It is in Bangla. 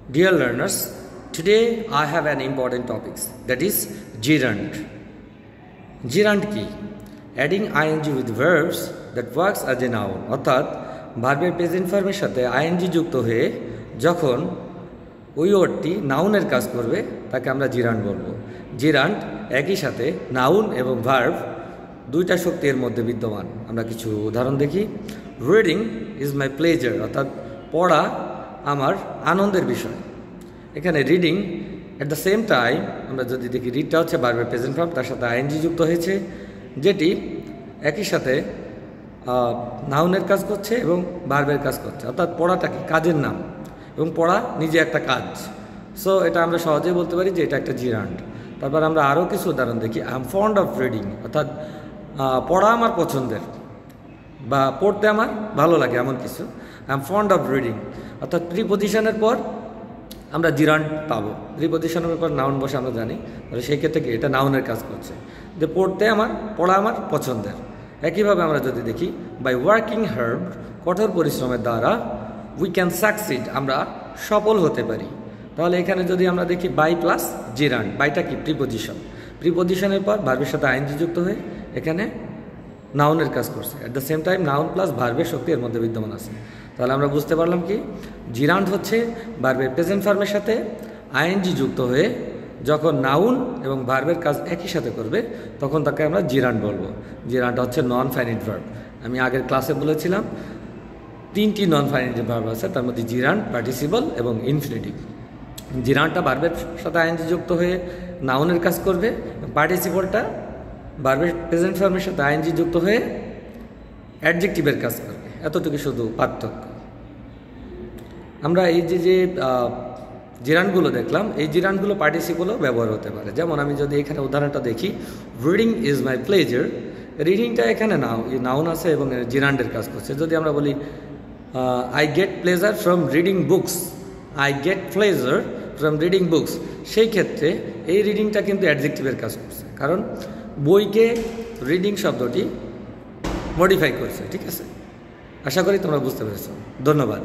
Dear learners, today I have an important topic, that is gerund. Gerund কি? Adding ing with verbs that works as a noun, অর্থাৎ ভার্বের প্রেজেন্ট ফর্মের সাথে ing যুক্ত হয়ে যখন ওই ওয়ার্ডটি নাউনের কাজ করবে তাকে আমরা gerund বলবো। gerund একই সাথে নাউন এবং ভার্ব দুইটা শক্তি এর মধ্যে বিদ্যমান। আমরা কিছু উদাহরণ দেখি। রিডিং ইজ মাই প্লেজার, অর্থাৎ পড়া আমার আনন্দের বিষয়। এখানে reading at the same time আমরা যদি দেখি রিডটা হচ্ছে ভার্বের প্রেজেন্ট ফর্ম, তার সাথে আইএনজি যুক্ত হয়েছে, যেটি একই সাথে নাউনের কাজ করছে এবং ভার্বের কাজ করছে, অর্থাৎ পড়াটা কি কাজের নাম এবং পড়া নিজে একটা কাজ। সো এটা আমরা সহজেই বলতে পারি যে এটা একটা জিরান্ড। তারপর আমরা আরও কিছু উদাহরণ দেখি। I am fond of reading, অর্থাৎ পড়া আমার পছন্দের বা পড়তে আমার ভালো লাগে এমন কিছু। I am fond of reading, অর্থাৎ প্রিপোজিশনের পর আমরা জিরান্ড পাবো। প্রিপোজিশনের পর নাউন বসে আমরা জানি, তাহলে সেই ক্ষেত্রে কি এটা নাউনের কাজ করছে, যে পড়া আমার পছন্দের। একইভাবে আমরা যদি দেখি বাই ওয়ার্কিং হার্ড, কঠোর পরিশ্রমের দ্বারা উই ক্যান সাকসিড, আমরা সফল হতে পারি। তাহলে এখানে যদি আমরা দেখি বাই প্লাস জিরান্ড, বাইটা কি প্রিপোজিশন, প্রিপোজিশনের পর ভার্বের সাথে আইএনজি যুক্ত হয়ে এখানে নাউনের কাজ করছে। At the same time noun plus ভার্বের শক্তি এর মধ্যে বিদ্যমান আছে। তাহলে আমরা বুঝতে পারলাম কি জিরান্ড হচ্ছে ভার্বের প্রেজেন্ট ফর্মের সাথে আইএনজি যুক্ত হয়ে যখন নাউন এবং ভার্বের কাজ একই সাথে করবে তখন তাকে আমরা জিরান্ড বলবো। জিরান্ড হচ্ছে নন ফাইনাইট ভার্ব। আমি আগের ক্লাসে বলেছিলাম 3টি নন ফাইনাইট ভার্ব আছে, তার মধ্যে জিরান্ড, পার্টিসিপল এবং ইনফিনিটিভ। জিরান্ডটা ভার্বের সাথে আইএনজি যুক্ত হয়ে নাউনের কাজ করবে, পার্টিসিপলটা ভার্বের প্রেজেন্ট ফর্মের সাথে আইএনজি যুক্ত হয়ে অ্যাডজেক্টিভের কাজ করবে। এতটুকু শুধু পার্থক্য। আমরা এই যে জিরান্ডগুলো দেখলাম, এই জিরান্ডগুলো পার্টিসিপলও ব্যবহার হতে পারে। যেমন আমি যদি এখানে উদাহরণটা দেখি, রিডিং ইজ মাই প্লেজার, রিডিংটা এখানে নাউন আছে এবং জিরান্ডের কাজ করছে। যদি আমরা বলি I get pleasure from reading books, I get pleasure from reading books, সেই ক্ষেত্রে এই রিডিংটা কিন্তু অ্যাডজেক্টিভের কাজ করছে, কারণ বইকে রিডিং শব্দটি মডিফাই করছে। ঠিক আছে, আশা করি তোমরা বুঝতে পেরেছো। ধন্যবাদ।